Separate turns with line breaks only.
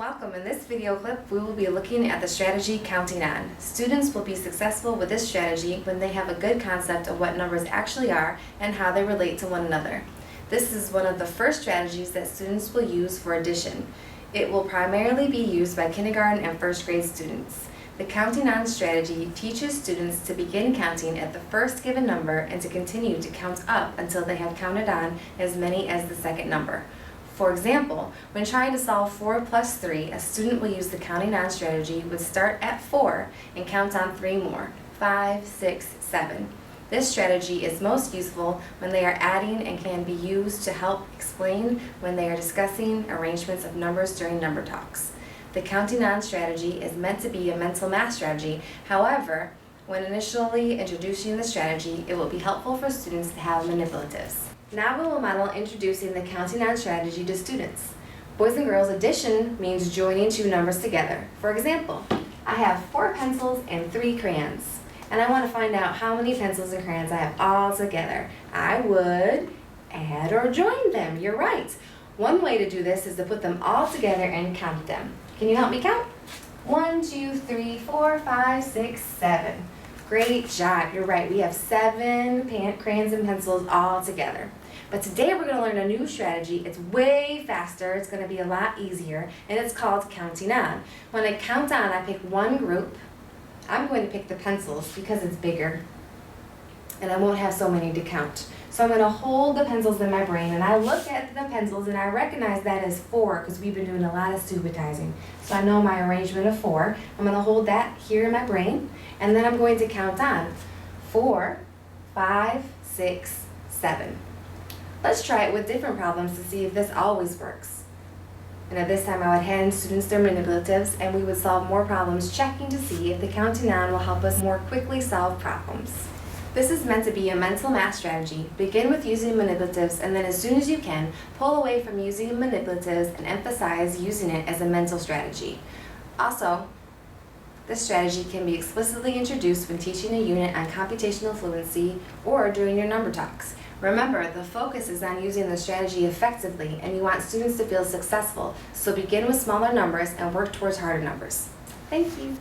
Welcome. In this video clip, we will be looking at the strategy counting on. Students will be successful with this strategy when they have a good concept of what numbers actually are and how they relate to one another. This is one of the first strategies that students will use for addition. It will primarily be used by kindergarten and first grade students. The counting on strategy teaches students to begin counting at the first given number and to continue to count up until they have counted on as many as the second number. For example, when trying to solve 4 plus 3, a student will use the counting on strategy would start at 4 and count on 3 more, 5, 6, 7. This strategy is most useful when they are adding and can be used to help explain when they are discussing arrangements of numbers during number talks. The counting on strategy is meant to be a mental math strategy. However, when initially introducing the strategy, it will be helpful for students to have manipulatives. Now we will model introducing the counting on strategy to students. Boys and girls addition means joining two numbers together. For example, I have 4 pencils and 3 crayons, and I want to find out how many pencils and crayons I have all together. I would add or join them. You're right. One way to do this is to put them all together and count them. Can you help me count? 1, 2, 3, 4, 5, 6, 7. Great job. You're right. We have 7 crayons and pencils all together. But today we're going to learn a new strategy. It's way faster, it's going to be a lot easier, and it's called counting on. When I count on, I pick one group. I'm going to pick the pencils because it's bigger, and I won't have so many to count. So I'm going to hold the pencils in my brain, and I look at the pencils, and I recognize that as 4 because we've been doing a lot of stupidizing. So I know my arrangement of 4. I'm going to hold that here in my brain, and then I'm going to count on 4, 5, 6, 7. Let's try it with different problems to see if this always works. And at this time I would hand students their manipulatives and we would solve more problems, checking to see if the counting on will help us more quickly solve problems. This is meant to be a mental math strategy. Begin with using manipulatives and then as soon as you can, pull away from using manipulatives and emphasize using it as a mental strategy. Also, this strategy can be explicitly introduced when teaching a unit on computational fluency or during your number talks. Remember, the focus is on using the strategy effectively and you want students to feel successful, so begin with smaller numbers and work towards harder numbers. Thank you.